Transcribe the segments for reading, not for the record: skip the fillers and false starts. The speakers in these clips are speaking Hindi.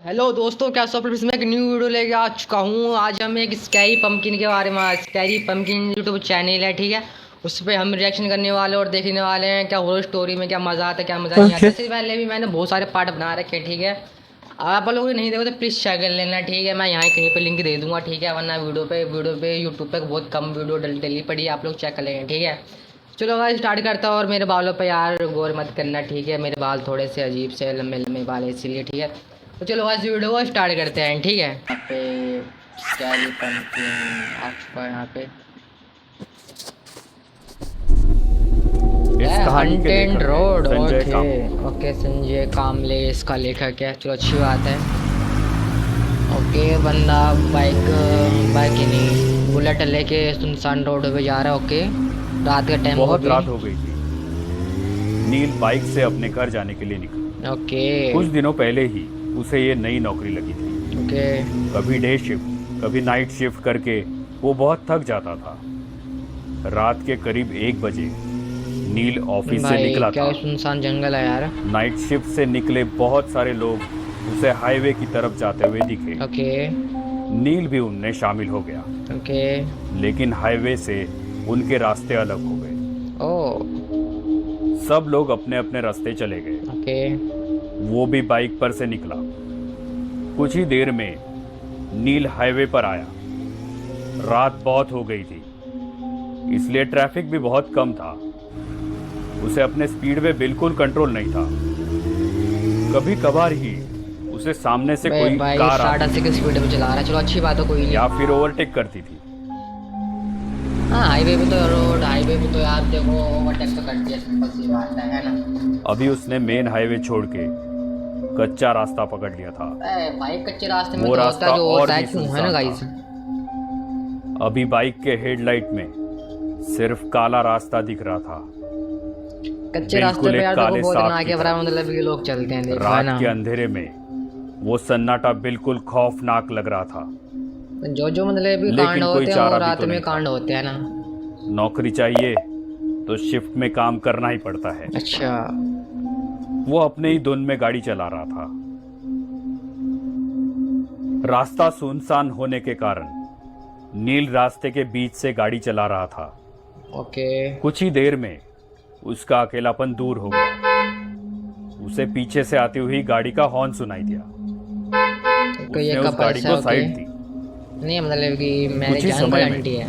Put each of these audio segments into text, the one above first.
हेलो दोस्तों, क्या सब मैं एक न्यू वीडियो लेके आ चुका हूँ। आज हम एक स्कैरी पंपकिन के बारे में, स्कैरी पंपकिन यूट्यूब चैनल है, ठीक है। उस पर हम रिएक्शन करने वाले और देखने वाले हैं क्या हॉरर स्टोरी में क्या मज़ा आता है क्या मज़ा नहीं आता। इससे पहले भी मैंने बहुत सारे पार्ट बना रखे हैं, ठीक है। आप लोग नहीं देखो तो प्लीज़ शेयर कर लेना, ठीक है। मैं यहाँ कहीं पे लिंक दे दूँगा, ठीक है। वरना वीडियो पे यूट्यूब पे बहुत कम वीडियो डली पड़ी है, आप लोग चेक कर लेंगे, ठीक है। चलो भाई स्टार्ट करता हूँ। और मेरे बालों पे यार गौर मत करना, ठीक है। मेरे बाल थोड़े से अजीब से लंबे लंबे बाल है इसीलिए, ठीक है। तो चलो आज वीडियो को स्टार्ट करते हैं, ठीक है। यहाँ पे स्कैरी पंपकिन आ चुका है यहाँ पे। इस कहानी के हंटेड लेखक रोड, हैं संजय ओके कामत। ओके। संजय कामले इसका लेखक है, चलो अच्छी बात है। ओके, बंदा बाइक ही नहीं बुलेट लेके सुनसान रोड पे जा रहा है। ओके, रात का टाइम बहुत रात हो गई थी। नील बाइक से अपने घर जाने के लिए निकला। ओके कुछ दिनों पहले ही उसे ये नई नौकरी लगी थी। ओके। कभी डे शिफ्ट कभी नाइट शिफ्ट करके वो बहुत थक जाता था। रात के करीब 1 बजे नील ऑफिस से भाई निकला क्या था। सुनसान जंगल है यार। नाइट शिफ्ट से निकले बहुत सारे लोग उसे हाईवे की तरफ जाते हुए दिखे। ओके नील भी उनमें शामिल हो गया, ओके। लेकिन हाईवे से उनके रास्ते अलग हो गए। ओ सब लोग अपने अपने रास्ते चले गए। ओके वो भी बाइक पर से निकला। कुछ ही देर में नील हाईवे पर आया। रात बहुत हो गई थी, इसलिए ट्रैफिक भी बहुत कम था। उसे अपने स्पीड पे बिल्कुल कंट्रोल नहीं था। कभी कभार ही उसे सामने से कोई भाई कार 60 की स्पीड में चला रहा है, चलो अच्छी बात है, कोई नहीं। या फिर ओवरटेक करती थी। हाँ हाईवे पे तो यार देखो ओवरटेक तो करती है, सिंपल सी बात है ना। अभी उसने मेन हाईवे छोड़ के कच्चा रास्ता पकड़ लिया था। भाई कच्चे रास्ते में वो तो होता रास्ता है जो और होता है, भी क्यों है ना सुनसान गाइस। था। अभी बाइक के हेडलाइट में सिर्फ काला रास्ता दिख रहा था। कच्चे रास्ते बिल्कुल पे एक यार देखो काले बहुत सांप ना की के तरह। बराबर मतलब ये लोग चलते हैं, देखो है रात ना। के अंधेरे में वो सन्नाटा बिल्कुल खौफनाक लग रहा था। जो मतलब भी कांड लेकिन कोई होते हैं वो चारा भी रात तो में नहीं था। कांड होते हैं ना। नौकरी चाहिए तो शिफ्ट में काम करना ही पड़ता है। अच्छा वो अपने ही धुन में गाड़ी चला रहा था। रास्ता सुनसान होने के कारण नील रास्ते के बीच से गाड़ी चला रहा था। ओके। कुछ ही देर में उसका अकेलापन दूर हो गया। उसे पीछे से आती हुई गाड़ी का हॉर्न सुनाई दिया। तो ये उसने उस गाड़ी कपल्स है, को ओके। साइड दी। नहीं मतलब कि मेरे कुछ ही जान का समय में आंटी है।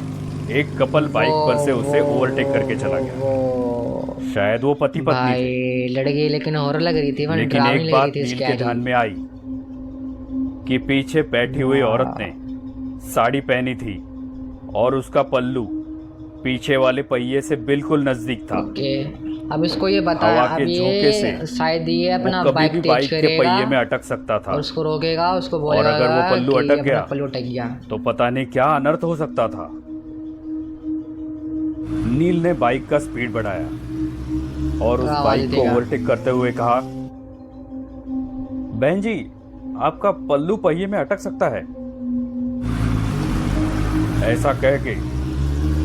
एक कपल बाइक पर से उसे ओवरटेक करके चला गया। शायद वो पति पत्नी थे। भाई लड़की लेकिन हॉरर लग रही थी, वन लेकिन डरावनी एक लग रही बात थी नील के स्कैरी। ध्यान में आई कि पीछे बैठी हुई औरत ने साड़ी पहनी थी और उसका पल्लू पीछे वाले पहिए से बिल्कुल नजदीक था। ओके, अब इसको ये बताया, हवा अब के झोंके से ये शायद ये वो अपना कभी बाइक भी तेज बाइक के करेगा पहिए में अटक सकता था। और उसको रोकेगा, उसको और अगर वो बोलेगा पल्लू कि अटक अपना गया पल्लू अटक गया। तो पता नहीं क्या अनर्थ हो सकता था। नील ने बाइक का स्पीड बढ़ाया और उस आवाज बाइक को देगा। ओवरटेक करते हुए कहा, बहन जी, आपका पल्लू पहिए में अटक सकता है। ऐसा कह के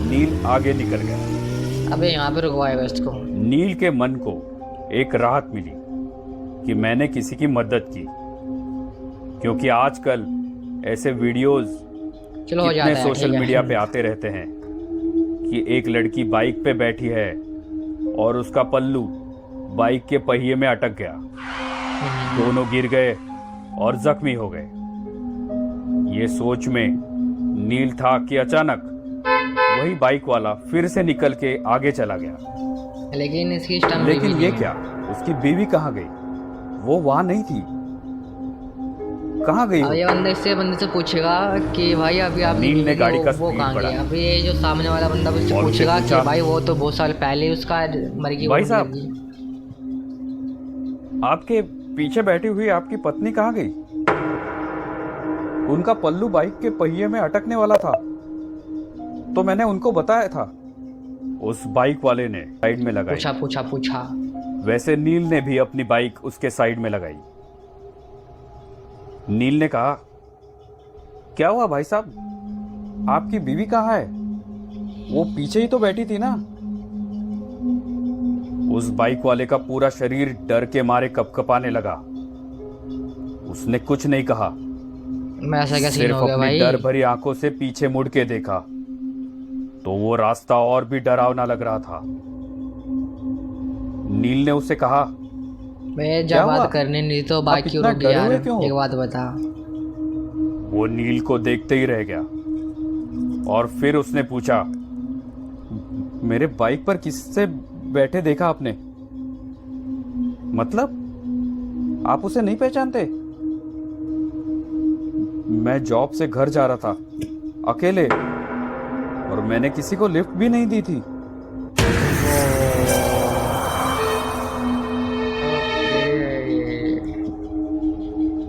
नील आगे निकल गया। अबे यहाँ पे रुकवाएगा इसको। नील के मन को एक राहत मिली कि मैंने किसी की मदद की, क्योंकि आजकल ऐसे वीडियोस चलो हो कितने जाता है, सोशल ठीक मीडिया है। पे आते रहते हैं कि एक लड़की बाइक पे बैठी है और उसका पल्लू बाइक के पहिए में अटक गया। दोनों गिर गए और जख्मी हो गए। ये सोच में नील था कि अचानक वही बाइक वाला फिर से निकल के आगे चला गया। लेकिन इसकी स्टम्प लेकिन बीवी ये नहीं क्या, उसकी बीवी कहाँ गई? वो वहां नहीं थी। कहाँ गई अब वो? ये बंदे से पूछेगा कि भाई अभी आपकी नील ने बीवी गाड़ी का वो स्पीड कहाँ गई। बढ़ाया। अभी ये जो सामने वाला बंदा उससे और उससे पूछेगा कि पूछा, भाई वो तो बहुत साल पहले उसका मर गई, वो भाई मतलब साहब, कि आपके पीछे बैठी हुई आपकी पत्नी कहाँ गई? उनका पल्लू बाइक के पहिए में अटकने वाला था, तो मैंने उनको बताया था। उस बाइक वाले ने साइड में लगाई। पूछा। वैसे नील ने भी अपनी बाइक उसके साइड में लगाई। नील ने कहा, क्या हुआ भाई साहब, आपकी बीवी कहाँ है? वो पीछे ही तो बैठी थी ना। उस बाइक वाले का पूरा शरीर डर के मारे कपकपाने लगा। उसने कुछ नहीं कहा, मैं ऐसा क्या सीन सिर्फ हो गया अपनी भाई? डर भरी आंखों से पीछे मुड़ के देखा तो वो रास्ता और भी डरावना लग रहा था। नील ने उसे कहा, मैं क्या जब हुआ? बात करने नहीं तो आप बाकी क्यों इतना रुक डरे यार? हुए क्यों हो? एक बात बता। वो नील को देखते ही रह गया और फिर उसने पूछा, मेरे बाइक पर किससे बैठे देखा आपने? मतलब आप उसे नहीं पहचानते? मैं जॉब से घर जा रहा था अकेले और मैंने किसी को लिफ्ट भी नहीं दी थी।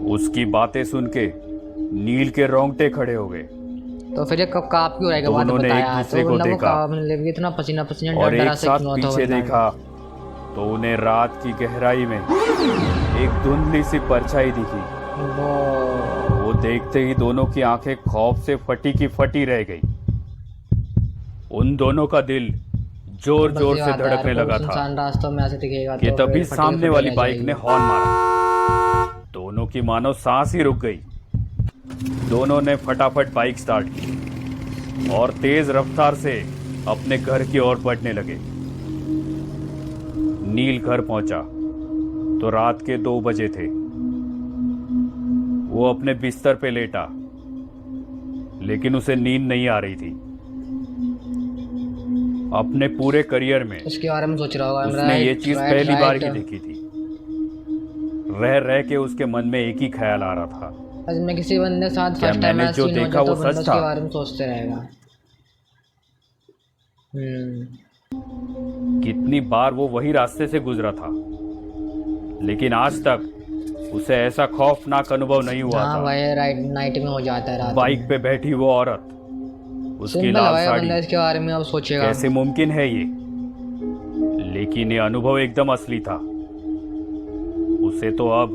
उसकी बातें सुन के नील के रोंगटे खड़े हो गए तो फिर ये कब काप क्यों रहेगा? बात दोनों ने बता एक यार। दूसरे तो को मतलब वो देखा काप में लग इतना पसीना पसीना और डर डरा एक से साथ क्यों होता पीछे बता। देखा तो उन्हें रात की गहराई में एक धुंधली सी परछाई दिखी। वो देखते ही दोनों की आंखें खौफ से फटी की फटी रह गई। उन दोनों का दिल जोर जोर से धड़कने लगा था इंसान रास्तों में ऐसे दिखेगा कि तो तभी फिर सामने वाली रह बाइक ने जाएगी। हॉर्न मारा। दोनों की मानो सांस ही रुक गई। दोनों ने फटाफट बाइक स्टार्ट की और तेज रफ्तार से अपने घर की ओर बढ़ने लगे। नील घर पहुंचा तो रात के 2 बजे थे। वो अपने बिस्तर पे लेटा, लेकिन उसे नींद नहीं आ रही थी। अपने पूरे करियर में उसके बारे में सोच रहा होगा। उसने ये चीज पहली बार ही देखी थी। रह रह के उसके मन में एक ही ख्याल आ रहा था, आज मैं किसी बंदे के साथ क्या फर्स्ट टाइम मैंने जो सीन हो देखा जाए तो वो बंदा सच उसके था? बारे में सोचते रहेगा। कितनी बार वो वही रास्ते से गुजरा था, लेकिन आज तक उसे ऐसा खौफनाक अनुभव नहीं हुआ हाँ था। भाई, राइट नाइट में हो जाता है रात बाइक में। पे बैठी वो औरत, उसकी सिंपल लाल भाई, साड़ी, बंदा इसके बारे में अब सोचेगा। कैसे मुमकिन है ये? लेकिन ये अनुभव एकदम असली था। उसे तो अब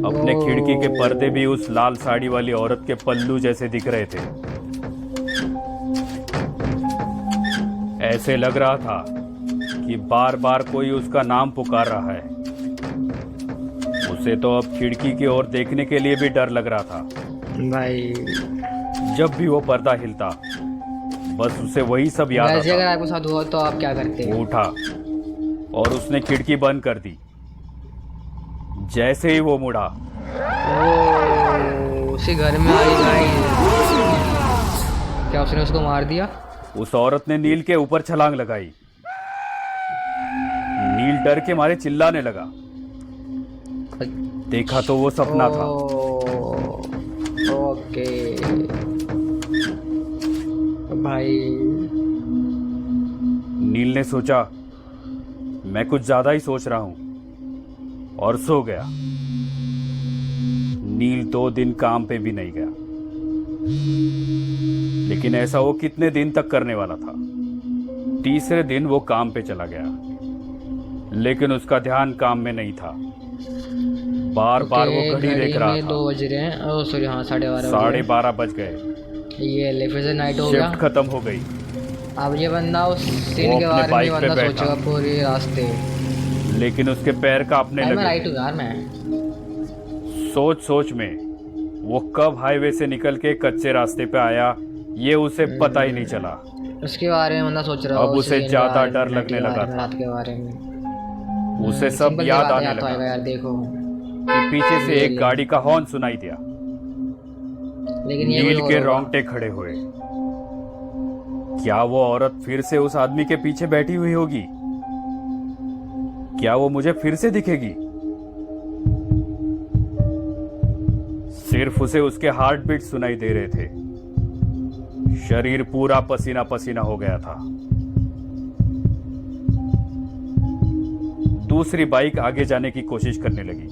अपने खिड़की के पर्दे भी उस लाल साड़ी वाली औरत के पल्लू जैसे दिख रहे थे। ऐसे लग रहा था कि बार बार कोई उसका नाम पुकार रहा है। उसे तो अब खिड़की की ओर देखने के लिए भी डर लग रहा था। भाई जब भी वो पर्दा हिलता, बस उसे वही सब याद वैसे अगर आता। आपके साथ हुआ तो आप क्या करते? वो उठा और उसने खिड़की बंद कर दी। जैसे ही वो मुड़ा, उसी घर में आई भाई। क्या उसने उसको मार दिया? उस औरत ने नील के ऊपर छलांग लगाई। नील डर के मारे चिल्लाने लगा। देखा तो वो सपना था। ओके भाई। नील ने सोचा, मैं कुछ ज्यादा ही सोच रहा हूं, और सो गया। नील 2 दिन काम पे भी नहीं गया, लेकिन ऐसा वो कितने दिन तक करने वाला था। तीसरे दिन वो काम पे चला गया, लेकिन उसका ध्यान काम में नहीं था। बार बार वो घड़ी देख रहा था। 2 बज रहे हैं। ओ सॉरी, हाँ 12:30 12:30 बज गए। ये ले फिर से नाइट हो गया। शिफ्ट खत्म हो गई। अब ये बंदा उस सीन वो के अपने बारे में बाइक पे बंदा बैठा। सोचेगा पूरे रास्ते। लेकिन उसके पैर कांपने मैं लगे। राइट हूँ यार। मैं सोच सोच में वो कब हाईवे से निकल के कच्चे रास्ते पे आया, ये उसे पता ही नहीं चला। उसके बारे में बंदा सोच रहा अब होगा, उसे सीन के ज्यादा बारे में, डर नाइट लगने के लगा बारे में, था। रात के बारे में। उसे सब सिंपल सी याद बात आने याद तो आएगा लगा यार। देखो, कि पीछे से एक गाड़ी का हॉर्न सुनाई दिया। लेकिन ये नील कोई के और होगा। रोंगटे खड़े हुए। क्या वो औरत फिर से उस आदमी के पीछे बैठी हुई होगी? क्या वो मुझे फिर से दिखेगी? सिर्फ उसे उसके हार्ट बीट सुनाई दे रहे थे। शरीर पूरा पसीना पसीना हो गया था। दूसरी बाइक आगे जाने की कोशिश करने लगी।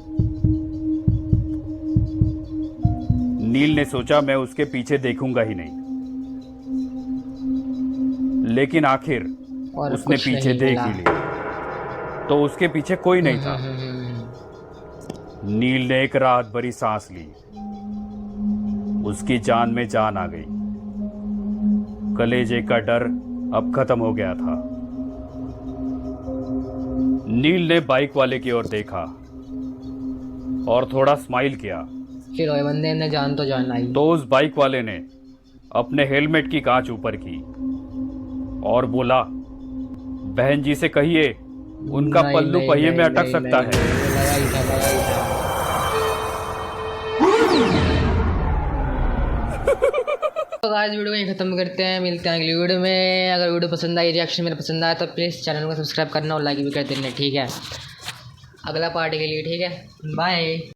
नील ने सोचा, मैं उसके पीछे देखूंगा ही नहीं। लेकिन आखिर और उसने कुछ पीछे नहीं देख मिला। ही लिया, तो उसके पीछे कोई नहीं था। नील ने एक राहत भरी सांस ली। उसकी जान में जान आ गई। कलेजे का डर अब खत्म हो गया था। नील ने बाइक वाले की ओर देखा और थोड़ा स्माइल किया। फिर वही बंदे ने जान तो जान आई। तो उस बाइक वाले ने अपने हेलमेट की कांच ऊपर की और बोला, बहन जी से कहिए उनका नहीं, पल्लू नहीं, पहिए में नहीं, अटक नहीं, सकता नहीं, है। नहीं, लगा ही था, लगा ही था। तो गाइस वीडियो को यहीं खत्म करते हैं, मिलते हैं अगली वीडियो में। अगर वीडियो पसंद आई, रिएक्शन मेरा पसंद आया तो प्लीज़ चैनल को सब्सक्राइब करना और लाइक भी कर देना, ठीक है, अगला पार्टी के लिए, ठीक है, बाय।